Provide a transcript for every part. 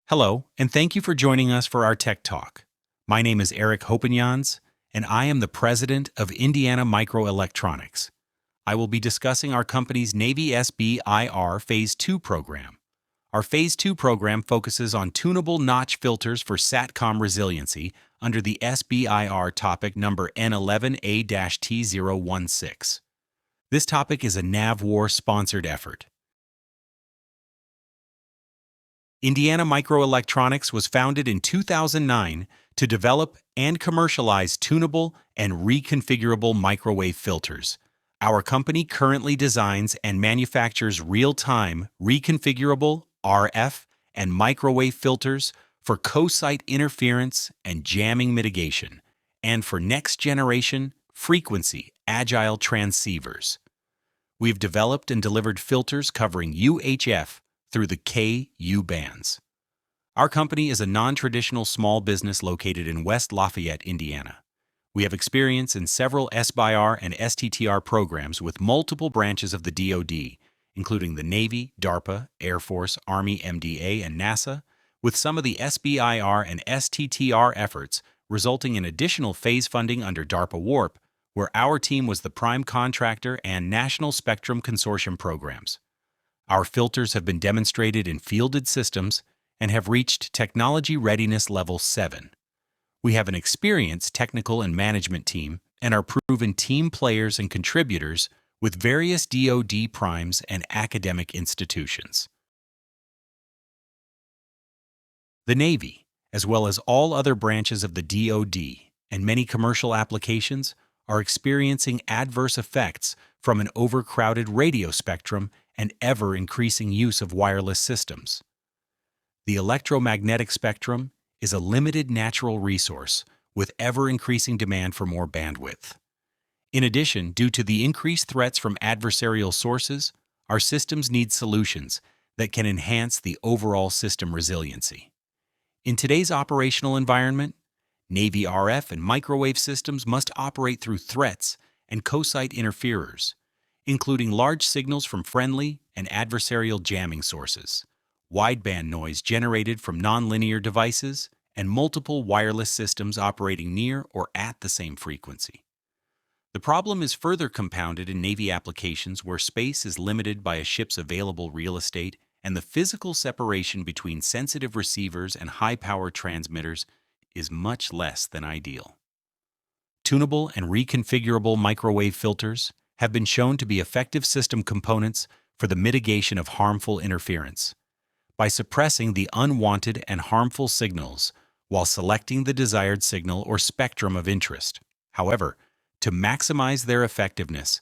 Hello, and thank you for joining us for our Tech Talk. My name is Eric Hopinjans, and I am the president of Indiana Microelectronics. I will be discussing our company's Navy SBIR Phase 2 program. Our Phase 2 program focuses on tunable notch filters for SATCOM resiliency under the SBIR topic number N11A-T016. This topic is a NavWar-sponsored effort. Indiana Microelectronics was founded in 2009 to develop and commercialize tunable and reconfigurable microwave filters. Our company currently designs and manufactures real-time, reconfigurable RF and microwave filters for co-site interference and jamming mitigation, and for next-generation, frequency, agile transceivers. We've developed and delivered filters covering UHF through the Ku bands. Our company is a non-traditional small business located in West Lafayette, Indiana. We have experience in several SBIR and STTR programs with multiple branches of the DoD, including the Navy, DARPA, Air Force, Army, MDA, and NASA, with some of the SBIR and STTR efforts resulting in additional phase funding under DARPA WARP, where our team was the prime contractor, and National Spectrum Consortium programs. Our filters have been demonstrated in fielded systems and have reached Technology Readiness Level 7. We have an experienced technical and management team and are proven team players and contributors with various DoD primes and academic institutions. The Navy, as well as all other branches of the DoD and many commercial applications, are experiencing adverse effects from an overcrowded radio spectrum and ever-increasing use of wireless systems. The electromagnetic spectrum is a limited natural resource with ever-increasing demand for more bandwidth. In addition, due to the increased threats from adversarial sources, our systems need solutions that can enhance the overall system resiliency. In today's operational environment, Navy RF and microwave systems must operate through threats and co-site interferers, including large signals from friendly and adversarial jamming sources, wideband noise generated from nonlinear devices, and multiple wireless systems operating near or at the same frequency. The problem is further compounded in Navy applications where space is limited by a ship's available real estate and the physical separation between sensitive receivers and high-power transmitters is much less than ideal. Tunable and reconfigurable microwave filters have been shown to be effective system components for the mitigation of harmful interference by suppressing the unwanted and harmful signals while selecting the desired signal or spectrum of interest. However, to maximize their effectiveness,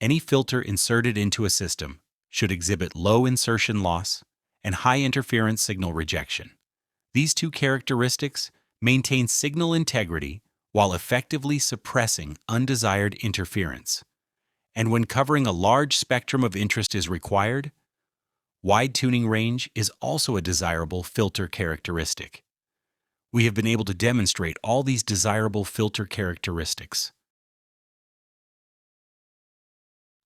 any filter inserted into a system should exhibit low insertion loss and high interference signal rejection. These two characteristics maintain signal integrity while effectively suppressing undesired interference. And when covering a large spectrum of interest is required, wide tuning range is also a desirable filter characteristic. We have been able to demonstrate all these desirable filter characteristics.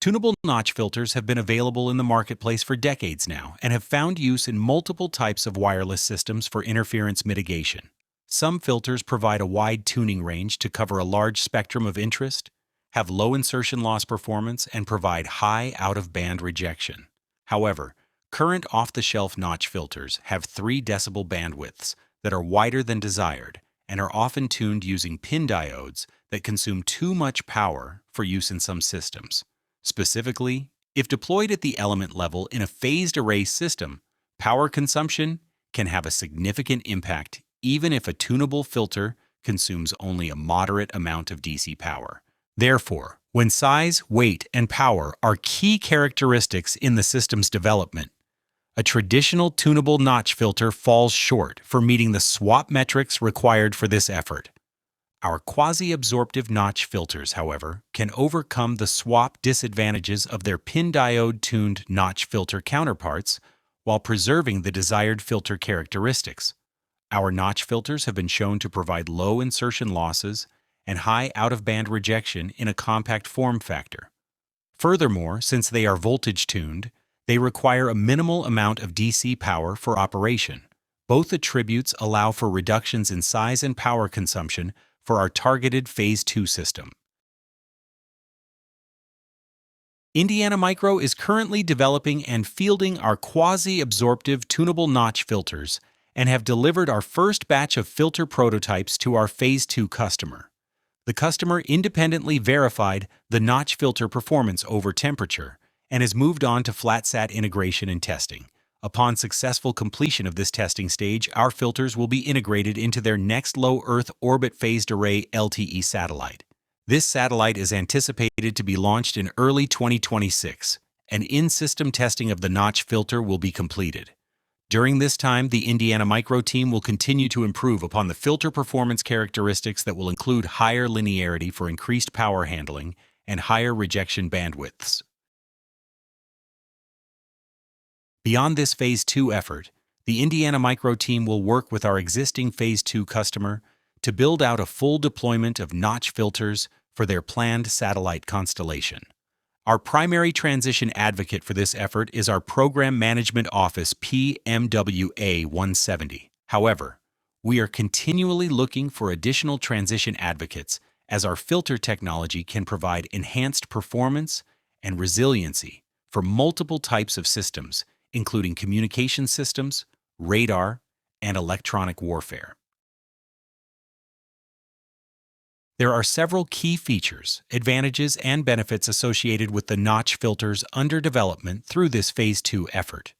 Tunable notch filters have been available in the marketplace for decades now and have found use in multiple types of wireless systems for interference mitigation. Some filters provide a wide tuning range to cover a large spectrum of interest, have low insertion loss performance, and provide high out-of-band rejection. However, current off-the-shelf notch filters have 3 decibel bandwidths that are wider than desired and are often tuned using pin diodes that consume too much power for use in some systems. Specifically, if deployed at the element level in a phased array system, power consumption can have a significant impact even if a tunable filter consumes only a moderate amount of DC power. Therefore, when size, weight, and power are key characteristics in the system's development, a traditional tunable notch filter falls short for meeting the swap metrics required for this effort. Our quasi-absorptive notch filters, however, can overcome the swap disadvantages of their pin diode-tuned notch filter counterparts while preserving the desired filter characteristics. Our notch filters have been shown to provide low insertion losses and high out-of-band rejection in a compact form factor. Furthermore, since they are voltage-tuned, they require a minimal amount of DC power for operation, Both attributes allow for reductions in size and power consumption for our targeted Phase 2 system. Indiana Micro is currently developing and fielding our quasi-absorptive tunable notch filters and have delivered our first batch of filter prototypes to our Phase 2 customer. The customer independently verified the notch filter performance over temperature and has moved on to flat-sat integration and testing. Upon successful completion of this testing stage, our filters will be integrated into their next low Earth orbit phased array LTE satellite. This satellite is anticipated to be launched in early 2026, and in-system testing of the notch filter will be completed. During this time, the Indiana Micro team will continue to improve upon the filter performance characteristics that will include higher linearity for increased power handling and higher rejection bandwidths. Beyond this Phase 2 effort, the Indiana Micro team will work with our existing Phase 2 customer to build out a full deployment of notch filters for their planned satellite constellation. Our primary transition advocate for this effort is our Program Management Office PMWA 170. However, we are continually looking for additional transition advocates as our filter technology can provide enhanced performance and resiliency for multiple types of systems, including communication systems, radar, and electronic warfare. There are several key features, advantages, and benefits associated with the notch filters under development through this Phase 2 effort.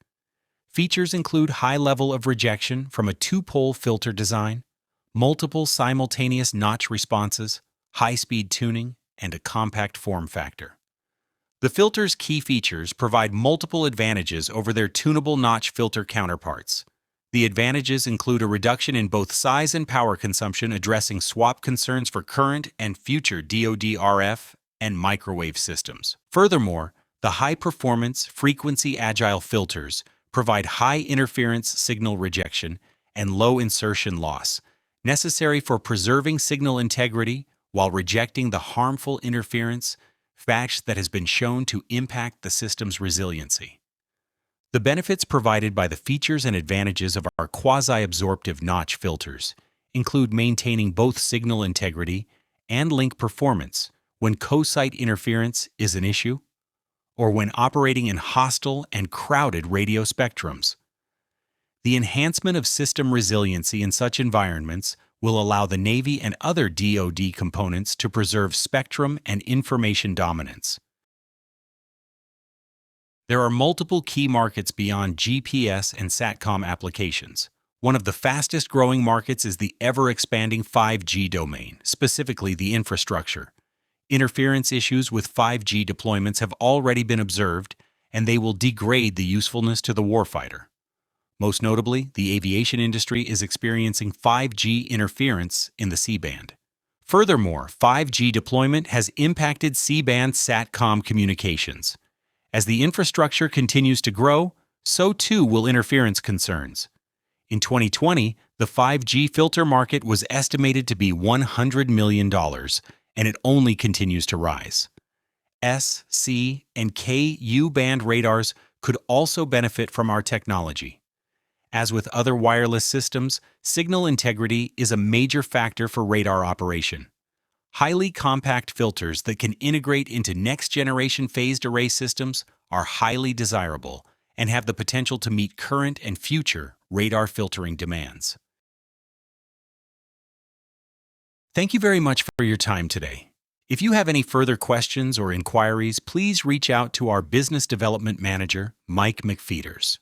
Features include high level of rejection from a two-pole filter design, multiple simultaneous notch responses, high-speed tuning, and a compact form factor. The filter's key features provide multiple advantages over their tunable notch filter counterparts. The advantages include a reduction in both size and power consumption, addressing swap concerns for current and future DoD RF and microwave systems. Furthermore, the high-performance, frequency-agile filters provide high interference signal rejection and low insertion loss, necessary for preserving signal integrity while rejecting the harmful interference that has been shown to impact the system's resiliency. The benefits provided by the features and advantages of our quasi-absorptive notch filters include maintaining both signal integrity and link performance when co-site interference is an issue, or when operating in hostile and crowded radio spectrums. The enhancement of system resiliency in such environments will allow the Navy and other DoD components to preserve spectrum and information dominance. There are multiple key markets beyond GPS and SATCOM applications. One of the fastest-growing markets is the ever-expanding 5G domain, specifically the infrastructure. Interference issues with 5G deployments have already been observed, and they will degrade the usefulness to the warfighter. Most notably, the aviation industry is experiencing 5G interference in the C-band. Furthermore, 5G deployment has impacted C-band SATCOM communications. As the infrastructure continues to grow, so too will interference concerns. In 2020, the 5G filter market was estimated to be $100 million, and it only continues to rise. S, C, and K U-band radars could also benefit from our technology. As with other wireless systems, signal integrity is a major factor for radar operation. Highly compact filters that can integrate into next-generation phased array systems are highly desirable and have the potential to meet current and future radar filtering demands. Thank you very much for your time today. If you have any further questions or inquiries, please reach out to our Business Development Manager, Mike McFeeters.